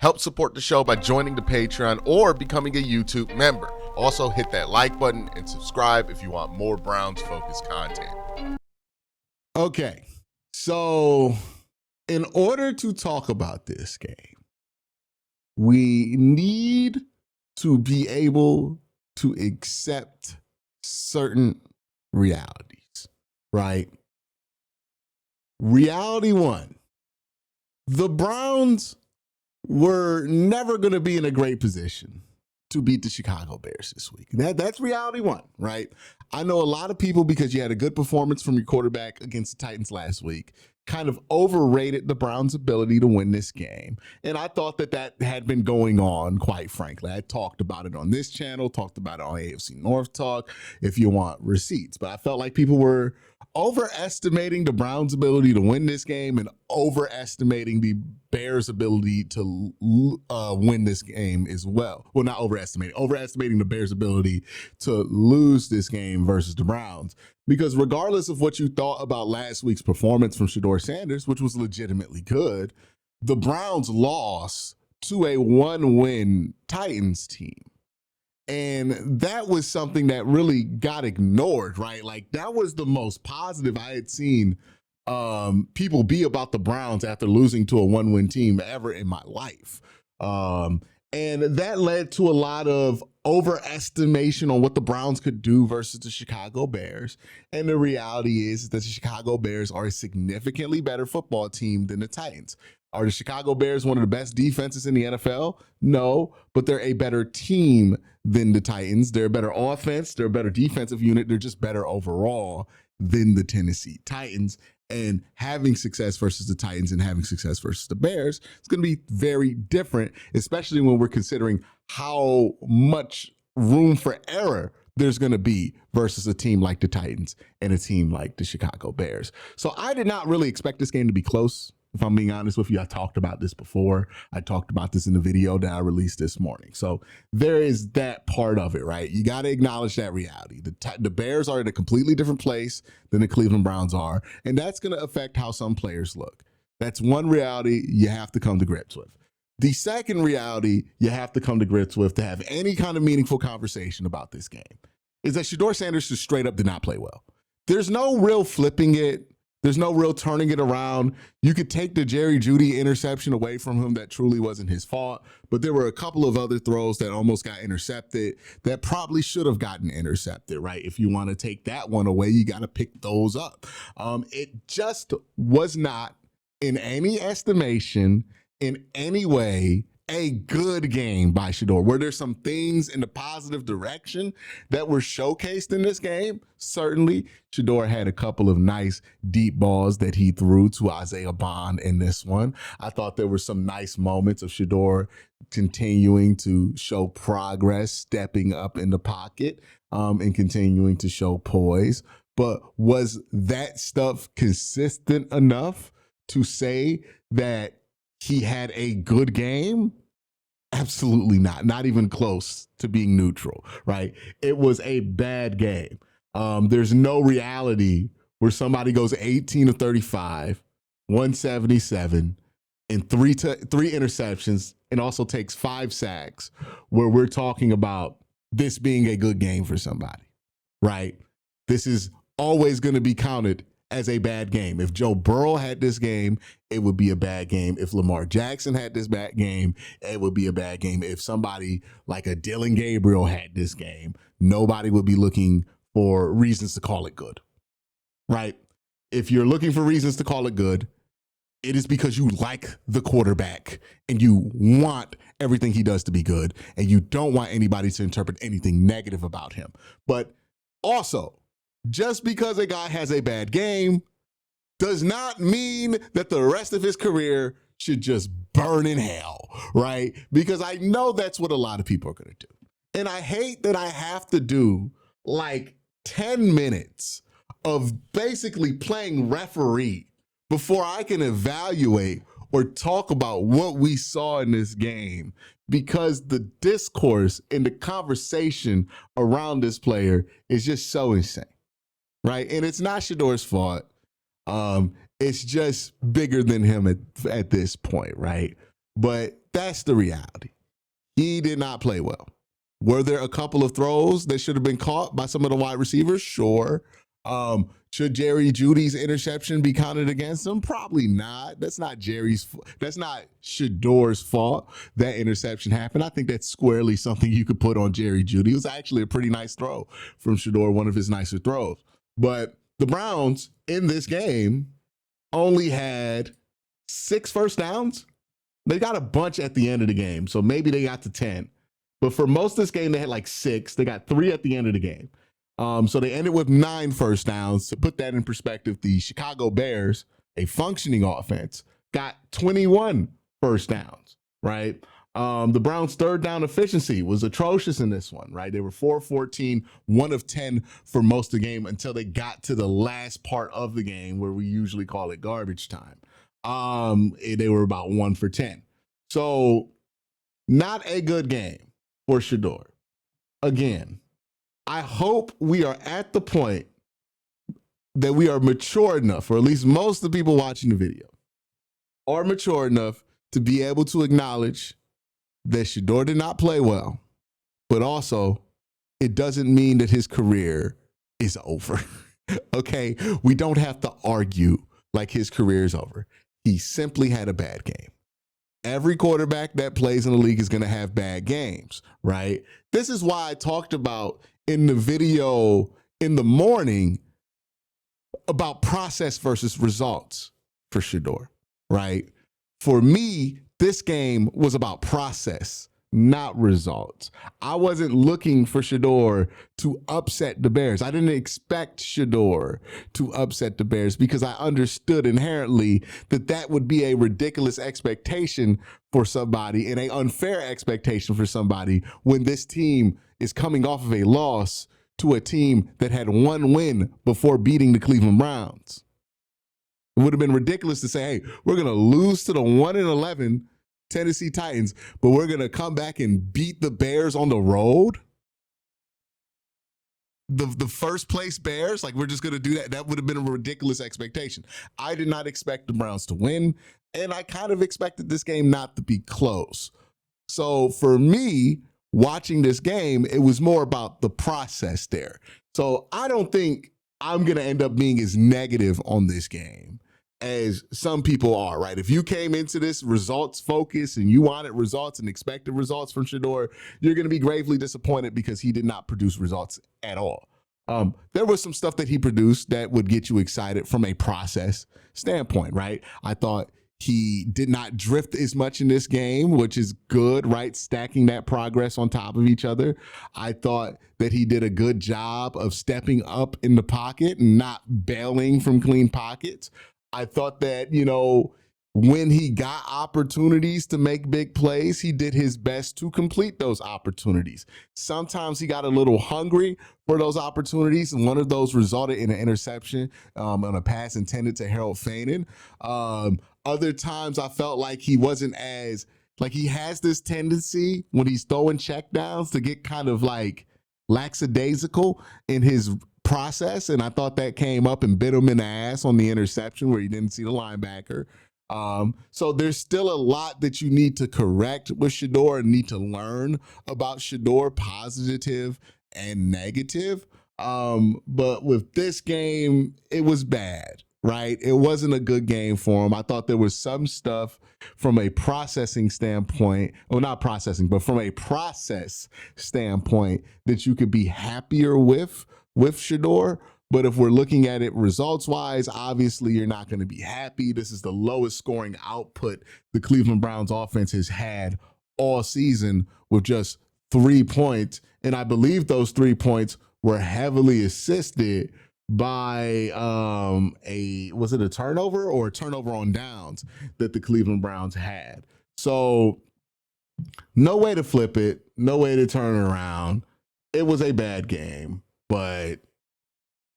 Help support the show by joining the Patreon or becoming a YouTube member. Also, hit that like button and subscribe if you want more Browns-focused content. Okay, so in order to talk about this game, we need to be able to accept certain realities, right? Reality one, the Browns were never going to be in a great position to beat the Chicago Bears this week. That's reality one, right? I know a lot of people, because you had a good performance from your quarterback against the Titans last week, kind of overrated the Browns' ability to win this game. And I thought that had been going on, quite frankly. I talked about it on this channel, talked about it on AFC North Talk, if you want receipts. But I felt like people were overestimating the Browns' ability to win this game and overestimating the Bears' ability to win this game as well. Well, not overestimating the Bears' ability to lose this game versus the Browns. Because regardless of what you thought about last week's performance from Shedeur Sanders, which was legitimately good, the Browns lost to a one-win Titans team. And that was something that really got ignored, right? Like, that was the most positive I had seen people be about the Browns after losing to a one-win team ever in my life. And that led to a lot of overestimation on what the Browns could do versus the Chicago Bears. And the reality is that the Chicago Bears are a significantly better football team than the Titans. Are the Chicago Bears one of the best defenses in the NFL? No, but they're a better team than the Titans. They're a better offense. They're a better defensive unit. They're just better overall than the Tennessee Titans. And having success versus the Titans and having success versus the Bears, it's going to be very different, especially when we're considering how much room for error there's going to be versus a team like the Titans and a team like the Chicago Bears. So I did not really expect this game to be close. If I'm being honest with you, I talked about this before. I talked about this in the video that I released this morning. So there is that part of it, right? You got to acknowledge that reality. The Bears are in a completely different place than the Cleveland Browns are, and that's going to affect how some players look. That's one reality you have to come to grips with. The second reality you have to come to grips with to have any kind of meaningful conversation about this game is that Shedeur Sanders just straight up did not play well. There's no real flipping it. There's no real turning it around. You could take the Jerry Jeudy interception away from him. That truly wasn't his fault. But there were a couple of other throws that almost got intercepted that probably should have gotten intercepted, right? If you want to take that one away, you got to pick those up. It just was not, in any estimation, in any way, a good game by Shedeur. Were there some things in the positive direction that were showcased in this game? Certainly. Shedeur had a couple of nice deep balls that he threw to Isaiah Bond in this one. I thought there were some nice moments of Shedeur continuing to show progress, stepping up in the pocket, and continuing to show poise. But was that stuff consistent enough to say that he had a good game? Absolutely not. Not even close to being neutral, right? It was a bad game. There's no reality where somebody goes 18 of 35, 177, and three interceptions, and also takes 5 sacks, where we're talking about this being a good game for somebody, right? This is always going to be counted as a bad game. If Joe Burrow had this game, it would be a bad game. If Lamar Jackson had this bad game, it would be a bad game. If somebody like a Dylan Gabriel had this game, nobody would be looking for reasons to call it good, right? If you're looking for reasons to call it good, it is because you like the quarterback and you want everything he does to be good, and you don't want anybody to interpret anything negative about him. But also, just because a guy has a bad game does not mean that the rest of his career should just burn in hell, right? Because I know that's what a lot of people are going to do. And I hate that I have to do like 10 minutes of basically playing referee before I can evaluate or talk about what we saw in this game, because the discourse and the conversation around this player is just so insane. Right. And it's not Shedeur's fault. It's just bigger than him at this point. Right. But That's the reality. He did not play well. Were there a couple of throws that should have been caught by some of the wide receivers? Sure. Should Jerry Judy's interception be counted against him? Probably not. That's not Shedeur's fault that interception happened. I think that's squarely something you could put on Jerry Judy. It was actually a pretty nice throw from Shedeur, one of his nicer throws. But the Browns in this game only had 6 first downs. They got a bunch at the end of the game, so maybe they got to 10. But for most of this game, they had like 6. They got 3 at the end of the game. So they ended with 9 first downs. To put that in perspective, the Chicago Bears, a functioning offense, got 21 first downs, right? The Browns' third down efficiency was atrocious in this one, right? They were 4-14, 1 of 10 for most of the game until they got to the last part of the game where we usually call it garbage time. They were about 1 for 10. So not a good game for Shedeur. Again, I hope we are at the point that we are mature enough, or at least most of the people watching the video are mature enough to be able to acknowledge that Shedeur did not play well, but also it doesn't mean that his career is over. Okay? We don't have to argue like his career is over. He simply had a bad game. Every quarterback that plays in the league is going to have bad games, right? This is why I talked about in the video in the morning about process versus results for Shedeur, right? For me, this game was about process, not results. I wasn't looking for Shedeur to upset the Bears. I didn't expect Shedeur to upset the Bears because I understood inherently that that would be a ridiculous expectation for somebody and an unfair expectation for somebody when this team is coming off of a loss to a team that had 1 win before beating the Cleveland Browns. It would have been ridiculous to say, hey, we're going to lose to the 1-11 Tennessee Titans, but we're going to come back and beat the Bears on the road. The first place Bears, like we're just going to do that. That would have been a ridiculous expectation. I did not expect the Browns to win, and I kind of expected this game not to be close. So for me, watching this game, it was more about the process there. So I don't think I'm going to end up being as negative on this game as some people are, right? If you came into this results focus and you wanted results and expected results from Shedeur, you're going to be gravely disappointed because he did not produce results at all. There was some stuff that he produced that would get you excited from a process standpoint, right? I thought he did not drift as much in this game, which is good, right? Stacking that progress on top of each other. I thought that he did a good job of stepping up in the pocket and not bailing from clean pockets. I thought that, when he got opportunities to make big plays, he did his best to complete those opportunities. Sometimes he got a little hungry for those opportunities, and one of those resulted in an interception on a pass intended to Harold Fainin. Other times I felt like he wasn't as, like he has this tendency when he's throwing checkdowns to get kind of like lackadaisical in his process, and I thought that came up and bit him in the ass on the interception where he didn't see the linebacker. So there's still a lot that you need to correct with Shedeur and need to learn about Shedeur, positive and negative. But with this game, it was bad, right? It wasn't a good game for him. I thought there was some stuff from a processing standpoint, well, not processing, but from a process standpoint that you could be happier with Shedeur. But if we're looking at it results-wise, obviously you're not going to be happy. This is the lowest scoring output the Cleveland Browns offense has had all season with just 3 points. And I believe those 3 points were heavily assisted by was it a turnover or a turnover on downs that the Cleveland Browns had? So no way to flip it, no way to turn it around. It was a bad game, but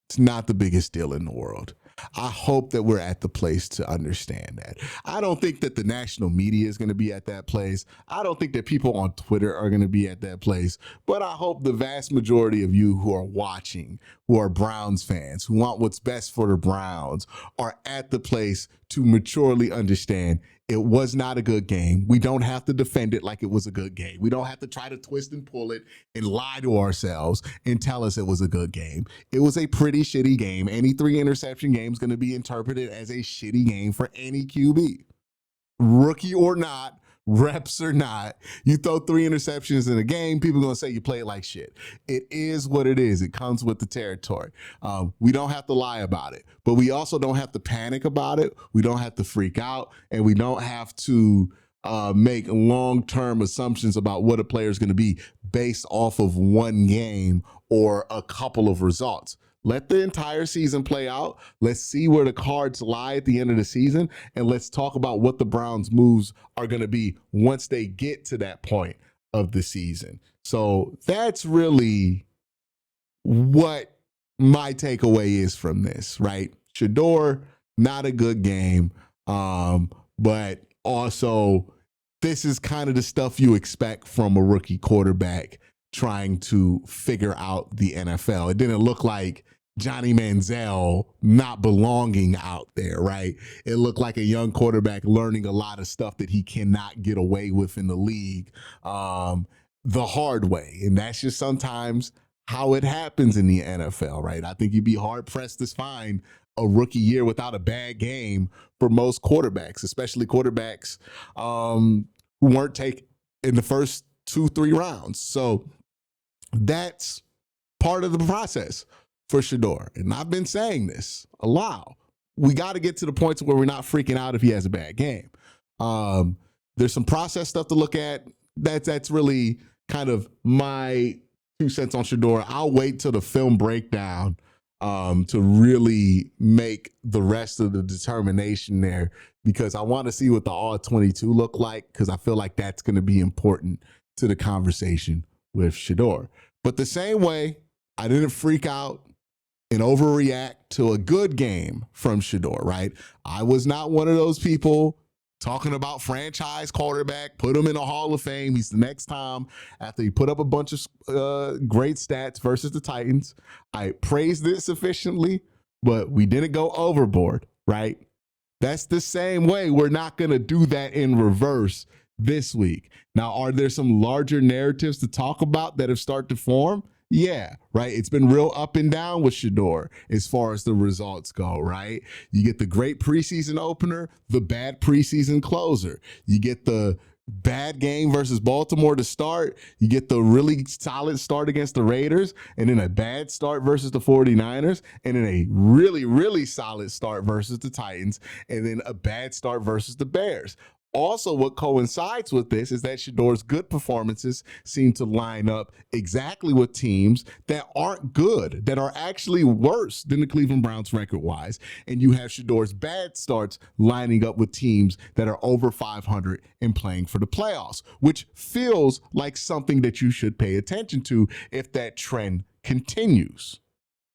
it's not the biggest deal in the world. I hope that we're at the place to understand that. I don't think that the national media is going to be at that place. I don't think that people on Twitter are going to be at that place. But I hope the vast majority of you who are watching, who are Browns fans, who want what's best for the Browns, are at the place to maturely understand it was not a good game. We don't have to defend it like it was a good game. We don't have to try to twist and pull it and lie to ourselves and tell us it was a good game. It was a pretty shitty game. Any 3-interception game is going to be interpreted as a shitty game for any QB. Rookie or not, reps or not, you throw 3 interceptions in a game, people are going to say you play it like shit. It is what it is. It comes with the territory. We don't have to lie about it, but we also don't have to panic about it. We don't have to freak out, and we don't have to make long-term assumptions about what a player is going to be based off of one game or a couple of results. Let the entire season play out. Let's see where the cards lie at the end of the season, and let's talk about what the Browns' moves are going to be once they get to that point of the season. So that's really what my takeaway is from this, right? Shedeur, not a good game, but also this is kind of the stuff you expect from a rookie quarterback trying to figure out the NFL. It didn't look like Johnny Manziel not belonging out there, right? It looked like a young quarterback learning a lot of stuff that he cannot get away with in the league the hard way. And that's just sometimes how it happens in the NFL, right? I think you'd be hard-pressed to find a rookie year without a bad game for most quarterbacks, especially quarterbacks who weren't taken in the first 2-3 rounds. So that's part of the process for Shedeur. And I've been saying this a lot. We got to get to the point where we're not freaking out if he has a bad game. There's some process stuff to look at. That's really kind of my 2 cents on Shedeur. I'll wait till the film breakdown to really make the rest of the determination there, because I want to see what the all-22 look like, because I feel like that's going to be important to the conversation with Shedeur. But the same way I didn't freak out and overreact to a good game from Shedeur, right? I was not one of those people talking about franchise quarterback, put him in a Hall of Fame. He's the next time after he put up a bunch of great stats versus the Titans. I praised it sufficiently, but we didn't go overboard, right? That's the same way. We're not going to do that in reverse this week. Now, are there some larger narratives to talk about that have started to form? Yeah, right. It's been real up and down with Shedeur as far as the results go, right? You get the great preseason opener, the bad preseason closer. You get the bad game versus Baltimore to start. You get the really solid start against the Raiders, and then a bad start versus the 49ers, and then a really, really solid start versus the Titans, and then a bad start versus the Bears. Also, what coincides with this is that Shedeur's good performances seem to line up exactly with teams that aren't good, that are actually worse than the Cleveland Browns record-wise. And you have Shedeur's bad starts lining up with teams that are over 500 and playing for the playoffs, which feels like something that you should pay attention to if that trend continues.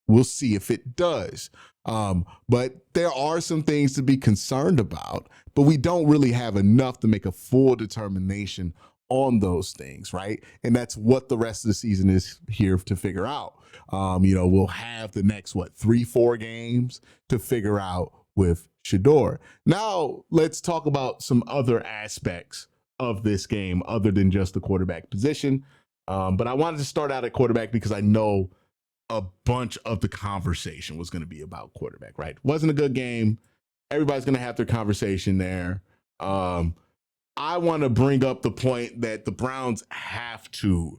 We'll see if it does. But there are some things to be concerned about, but we don't really have enough to make a full determination on those things, right? And that's what the rest of the season is here to figure out. We'll have the next, 3-4 games to figure out with Shedeur. Now, let's talk about some other aspects of this game other than just the quarterback position. But I wanted to start out at quarterback because I know a bunch of the conversation was going to be about quarterback, right? Wasn't a good game. Everybody's going to have their conversation there. I want to bring up the point that the Browns have to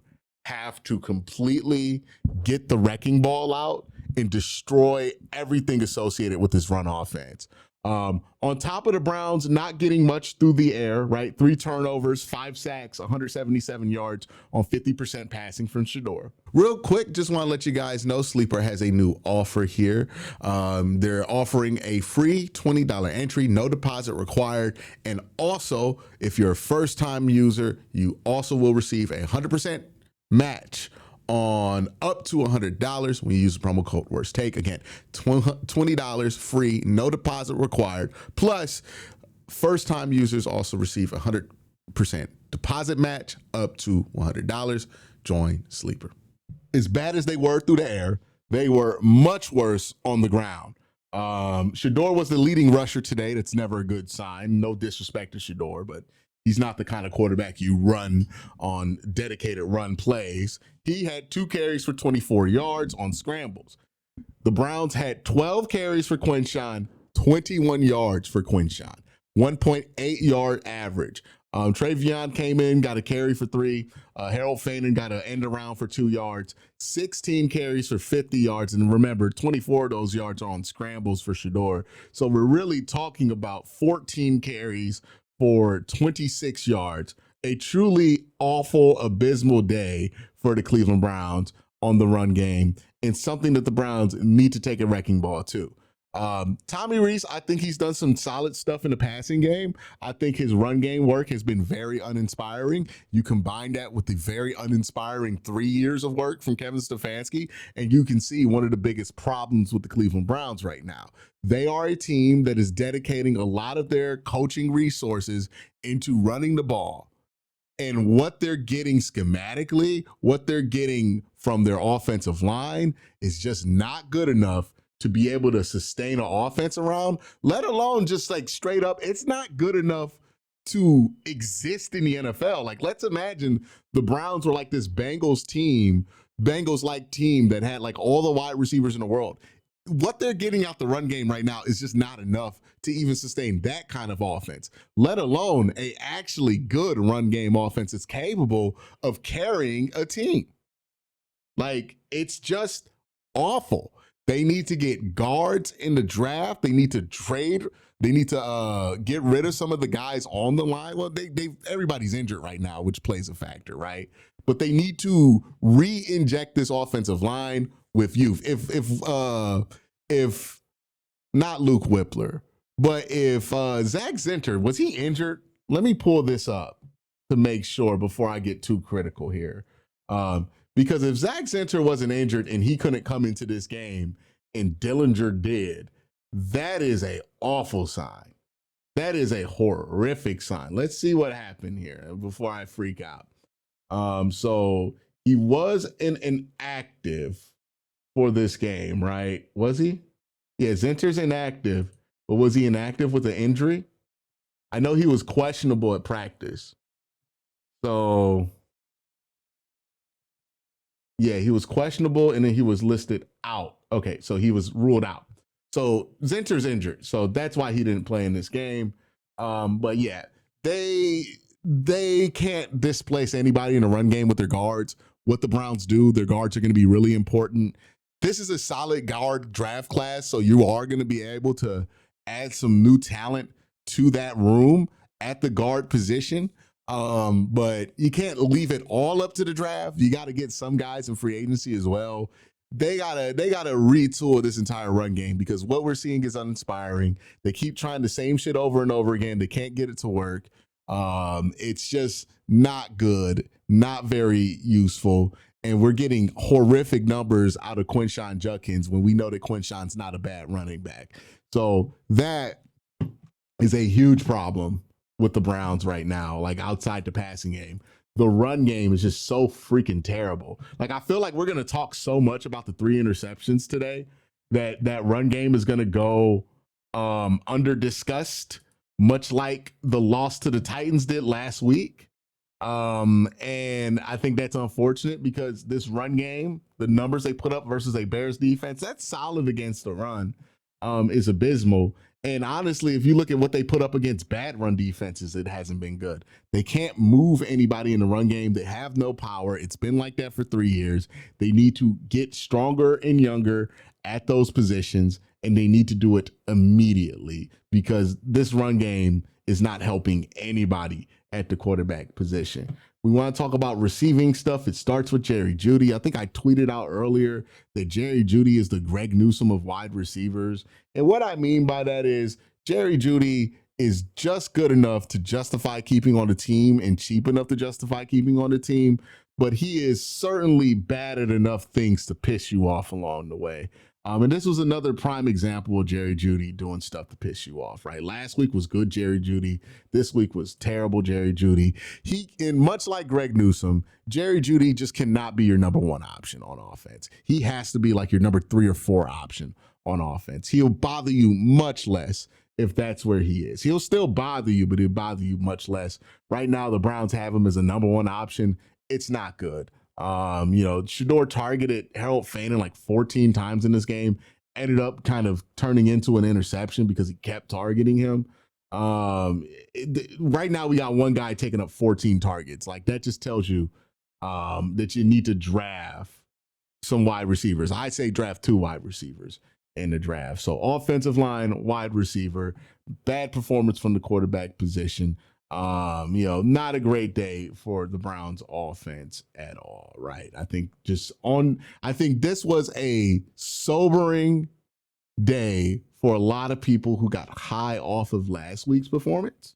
completely get the wrecking ball out and destroy everything associated with this run offense. On top of the Browns not getting much through the air, right? 3 turnovers, 5 sacks, 177 yards on 50% passing from Shedeur. Real quick, just want to let you guys know Sleeper has a new offer here. They're offering a free $20 entry, no deposit required. And also, if you're a first-time user, you also will receive a 100% match on up to $100 when you use the promo code Worst Take. Again, $20 free, no deposit required. Plus, first-time users also receive a 100% deposit match up to $100. Join Sleeper. As bad as they were through the air, they were much worse on the ground. Shedeur was the leading rusher today. That's never a good sign. No disrespect to Shedeur, but he's not the kind of quarterback you run on dedicated run plays. He had 2 carries for 24 yards on scrambles. The Browns had 12 carries for Quinshawn, 21 yards for Quinshawn, 1.8 yard average. Travion came in, got a carry for 3. Harold Faden got an end around for 2 yards, 16 carries for 50 yards. And remember, 24 of those yards are on scrambles for Shedeur. So we're really talking about 14 carries for 26 yards. A truly awful, abysmal day for the Cleveland Browns on the run game, and something that the Browns need to take a wrecking ball to. Tommy Rees, I think he's done some solid stuff in the passing game. I think his run game work has been very uninspiring. You combine that with the very uninspiring 3 years of work from Kevin Stefanski, and you can see one of the biggest problems with the Cleveland Browns right now. They are a team that is dedicating a lot of their coaching resources into running the ball. And what they're getting schematically, what they're getting from their offensive line is just not good enough to be able to sustain an offense around, let alone just like straight up. It's not good enough to exist in the NFL. Like, let's imagine the Browns were like this Bengals like team that had like all the wide receivers in the world. What they're getting out the run game right now is just not enough to even sustain that kind of offense, let alone a actually good run game offense that's capable of carrying a team. Like, it's just awful. They need to get guards in the draft. They need to trade. They need to get rid of some of the guys on the line. Well, everybody's injured right now, which plays a factor, right? But they need to re-inject this offensive line with youth. If not Luke Whippler, but if Zach Zinter, was he injured? Let me pull this up to make sure before I get too critical here. Because if Zach Zinter wasn't injured and he couldn't come into this game and Dillinger did, that is an awful sign. That is a horrific sign. Let's see what happened here before I freak out. So he was inactive for this game, right? Was he? Yeah, Zinter's inactive, but was he inactive with an injury? I know he was questionable at practice. So, yeah, he was questionable and then he was listed out. Okay, so he was ruled out. So Zinter's injured. So that's why he didn't play in this game. But yeah, they can't displace anybody in a run game with their guards. What the Browns do, their guards are going to be really important. This is a solid guard draft class, so you are going to be able to add some new talent to that room at the guard position. But you can't leave it all up to the draft. You got to get some guys in free agency as well. They gotta retool this entire run game because what we're seeing is uninspiring. They keep trying the same shit over and over again. They can't get it to work. It's just not good, not very useful. And we're getting horrific numbers out of Quinshon Judkins when we know that Quinshon's not a bad running back. So that is a huge problem with the Browns right now, like outside the passing game. The run game is just so freaking terrible. Like, I feel like we're going to talk so much about the 3 interceptions today that run game is going to go under discussed, much like the loss to the Titans did last week. And I think that's unfortunate because this run game, the numbers they put up versus a Bears defense, that's solid against the run, is abysmal. And honestly, if you look at what they put up against bad run defenses, it hasn't been good. They can't move anybody in the run game. They have no power. It's been like that for 3 years. They need to get stronger and younger at those positions, and they need to do it immediately because this run game is not helping anybody at the quarterback position. We want to talk about receiving stuff. It starts with Jerry Jeudy. I think I tweeted out earlier that Jerry Jeudy is the Greg Newsome of wide receivers. And what I mean by that is Jerry Jeudy is just good enough to justify keeping on the team and cheap enough to justify keeping on the team. But he is certainly bad at enough things to piss you off along the way. And this was another prime example of Jerry Jeudy doing stuff to piss you off, right? Last week was good Jerry Jeudy. This week was terrible Jerry Jeudy. And much like Greg Newsome, Jerry Jeudy just cannot be your number 1 option on offense. He has to be like your number 3 or 4 option on offense. He'll bother you much less if that's where he is. He'll still bother you, but he'll bother you much less. Right now, the Browns have him as a number one option. It's not good. Shedeur targeted Harold Faden like 14 times in this game, ended up kind of turning into an interception because he kept targeting him. Right now we got one guy taking up 14 targets. Like that just tells you that you need to draft some wide receivers. I say draft 2 wide receivers in the draft. So offensive line, wide receiver, bad performance from the quarterback position. Not a great day for the Browns offense at all, right? I think this was a sobering day for a lot of people who got high off of last week's performance.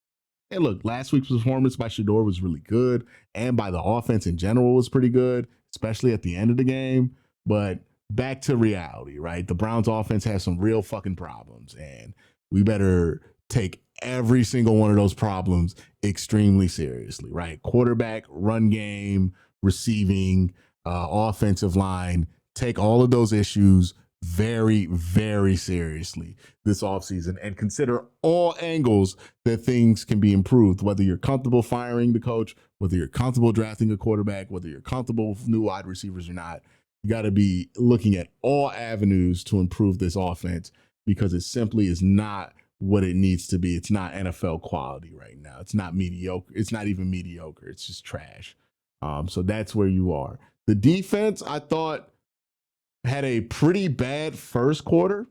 And look, last week's performance by Shedeur was really good, and by the offense in general was pretty good, especially at the end of the game. But back to reality, right? The Browns offense has some real fucking problems, and we better take every single one of those problems extremely seriously, right? Quarterback, run game, receiving, offensive line, take all of those issues very, very seriously this offseason and consider all angles that things can be improved, whether you're comfortable firing the coach, whether you're comfortable drafting a quarterback, whether you're comfortable with new wide receivers or not. You got to be looking at all avenues to improve this offense because it simply is not what it needs to be. It's not NFL quality right now. It's not mediocre. It's not even mediocre. It's just trash. So that's where you are. The defense, I thought, had a pretty bad first quarter,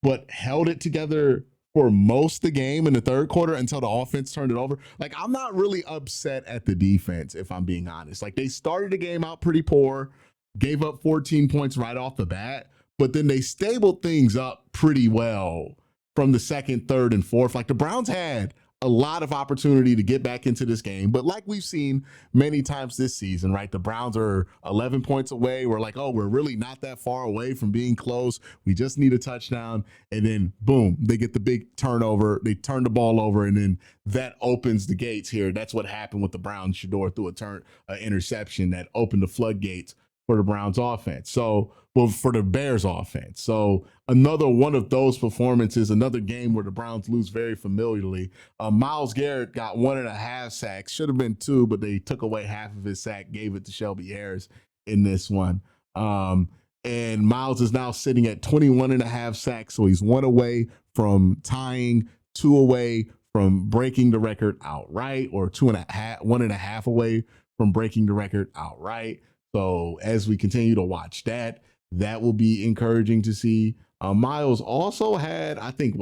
but held it together for most of the game in the third quarter until the offense turned it over. Like, I'm not really upset at the defense, if I'm being honest. Like, they started the game out pretty poor, gave up 14 points right off the bat, but then they stabled things up pretty well from the second, third, and fourth. Like, the Browns had a lot of opportunity to get back into this game. But like we've seen many times this season, right? The Browns are 11 points away. We're like, oh, we're really not that far away from being close. We just need a touchdown. And then boom, they get the big turnover. They turn the ball over, and then that opens the gates here. That's what happened with the Browns. Shedeur threw an interception that opened the floodgates for the Browns offense. For the Bears offense. So another one of those performances, another game where the Browns lose very familiarly. Myles Garrett got 1.5 sacks, should have been 2, but they took away half of his sack, gave it to Shelby Harris in this one. And Myles is now sitting at 21.5 sacks. So he's 1 away from tying, 2 away from breaking the record outright, or 1.5 away from breaking the record outright. So as we continue to watch that will be encouraging to see. Myles also had, I think,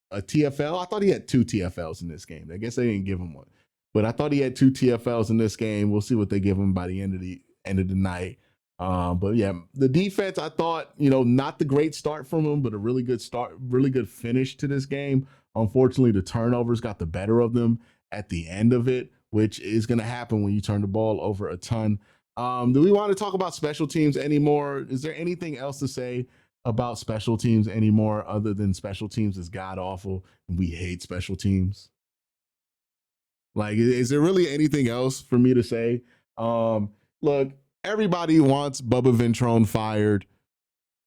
a TFL? I thought he had 2 TFLs in this game. I guess they didn't give him one. But I thought he had 2 TFLs in this game. We'll see what they give him by the end of the night. But yeah, the defense, I thought, not the great start from him, but a really good start, really good finish to this game. Unfortunately, the turnovers got the better of them at the end of it, which is going to happen when you turn the ball over a ton. Do we want to talk about special teams anymore? Is there anything else to say about special teams anymore other than special teams is god awful and we hate special teams? Like, is there really anything else for me to say? Look, everybody wants Bubba Ventrone fired.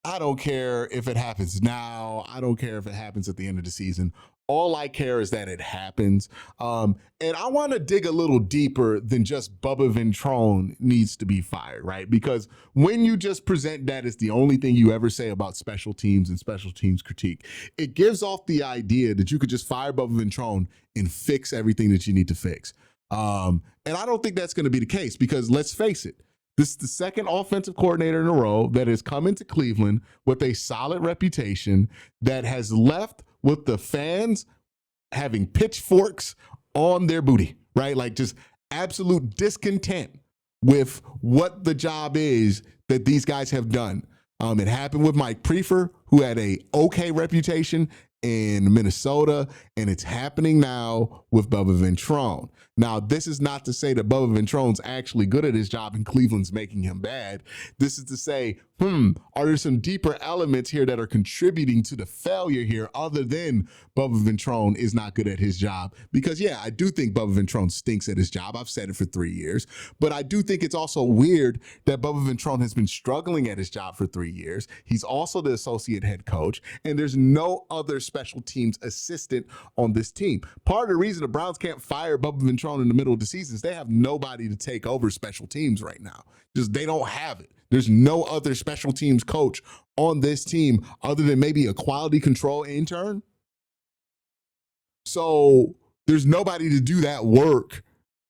I don't care if it happens now. I don't care if it happens at the end of the season. All I care is that it happens. And I want to dig a little deeper than just Bubba Ventrone needs to be fired, right? Because when you just present that as the only thing you ever say about special teams and special teams critique, it gives off the idea that you could just fire Bubba Ventrone and fix everything that you need to fix. And I don't think that's going to be the case because let's face it, this is the second offensive coordinator in a row that has come into Cleveland with a solid reputation that has left with the fans having pitchforks on their booty, right? Like just absolute discontent with what the job is that these guys have done. It happened with Mike Prefer, who had a okay reputation in Minnesota, and it's happening now with Bubba Ventrone. Now, this is not to say that Bubba Ventrone's actually good at his job and Cleveland's making him bad. This is to say, are there some deeper elements here that are contributing to the failure here other than Bubba Ventrone is not good at his job? Because, yeah, I do think Bubba Ventrone stinks at his job. I've said it for 3 years. But I do think it's also weird that Bubba Ventrone has been struggling at his job for 3 years. He's also the associate head coach, and there's no other special teams assistant on this team. Part of the reason the Browns can't fire Bubba Ventrone in the middle of the season is they have nobody to take over special teams right now. Just they don't have it. There's no other special teams coach on this team other than maybe a quality control intern. So there's nobody to do that work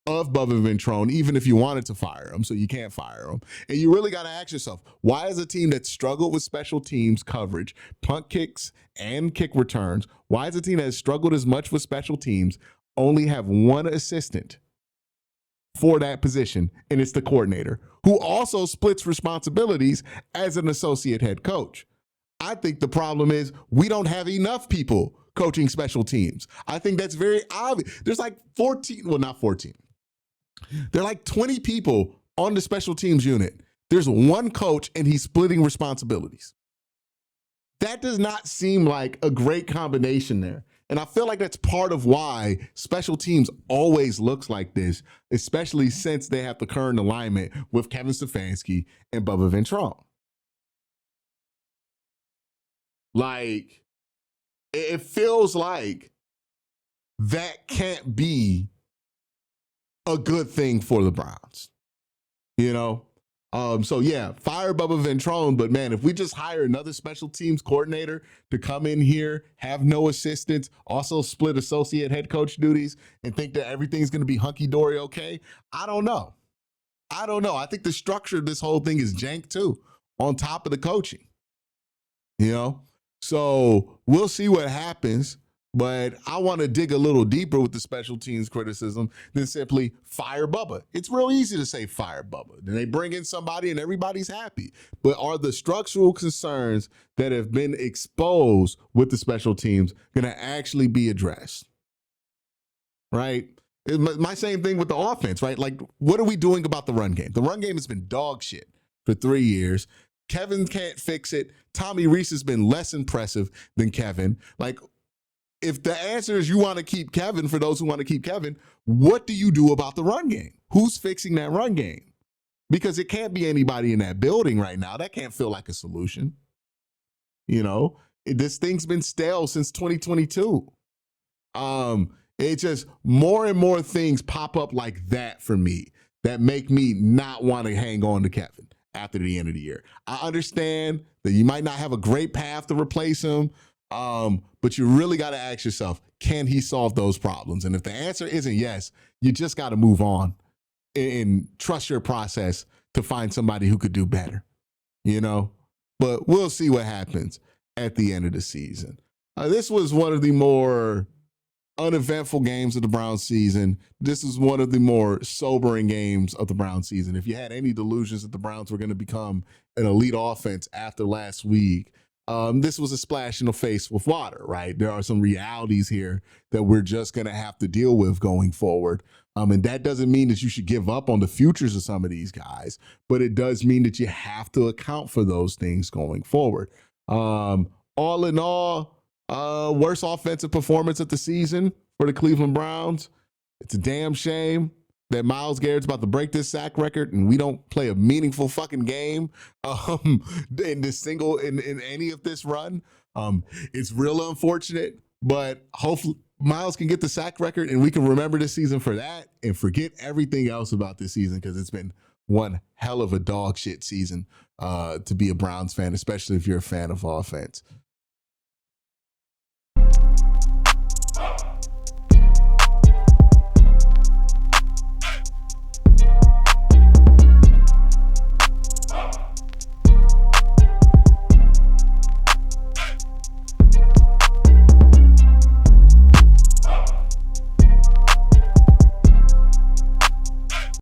of Bubba Ventrone, even if you wanted to fire him, so you can't fire him. And you really got to ask yourself, why is a team that struggled with special teams coverage, punt kicks, and kick returns, why is a team that has struggled as much with special teams only have one assistant for that position, and it's the coordinator, who also splits responsibilities as an associate head coach? I think the problem is we don't have enough people coaching special teams. I think that's very obvious. There's like 14, well, not 14. There are like 20 people on the special teams unit. There's one coach and he's splitting responsibilities. That does not seem like a great combination there. And I feel like that's part of why special teams always looks like this, especially since they have the current alignment with Kevin Stefanski and Bubba Ventrone. Like, it feels like that can't be a good thing for the Browns, you know? So yeah, fire Bubba Ventrone, but man, if we just hire another special teams coordinator to come in here, have no assistants, also split associate head coach duties, and think that everything's going to be hunky-dory okay, I don't know. I think the structure of this whole thing is jank too, on top of the coaching, you know? So we'll see what happens. But I want to dig a little deeper with the special teams criticism than simply fire Bubba. It's real easy to say fire Bubba. Then they bring in somebody and everybody's happy. But are the structural concerns that have been exposed with the special teams going to actually be addressed? Right? It's my same thing with the offense, right? Like, what are we doing about the run game? The run game has been dog shit for 3 years. Kevin can't fix it. Tommy Reese has been less impressive than Kevin. Like, if the answer is you want to keep Kevin, for those who want to keep Kevin, what do you do about the run game? Who's fixing that run game? Because it can't be anybody in that building right now. That can't feel like a solution. You know, this thing's been stale since 2022. It's just more and more things pop up like that for me that make me not want to hang on to Kevin after the end of the year. I understand that you might not have a great path to replace him. But you really got to ask yourself, can he solve those problems? And if the answer isn't yes, you just got to move on and trust your process to find somebody who could do better, you know? But we'll see what happens at the end of the season. This was one of the more uneventful games of the Browns season. This is one of the more sobering games of the Browns season. If you had any delusions that the Browns were going to become an elite offense after last week, this was a splash in the face with water, right? There are some realities here that we're just going to have to deal with going forward. And that doesn't mean that you should give up on the futures of some of these guys, but it does mean that you have to account for those things going forward. All in all, worst offensive performance of the season for the Cleveland Browns. It's a damn shame that Myles Garrett's about to break this sack record and we don't play a meaningful fucking game in any of this run. It's real unfortunate, but hopefully Myles can get the sack record and we can remember this season for that and forget everything else about this season, because it's been one hell of a dog shit season to be a Browns fan, especially if you're a fan of offense.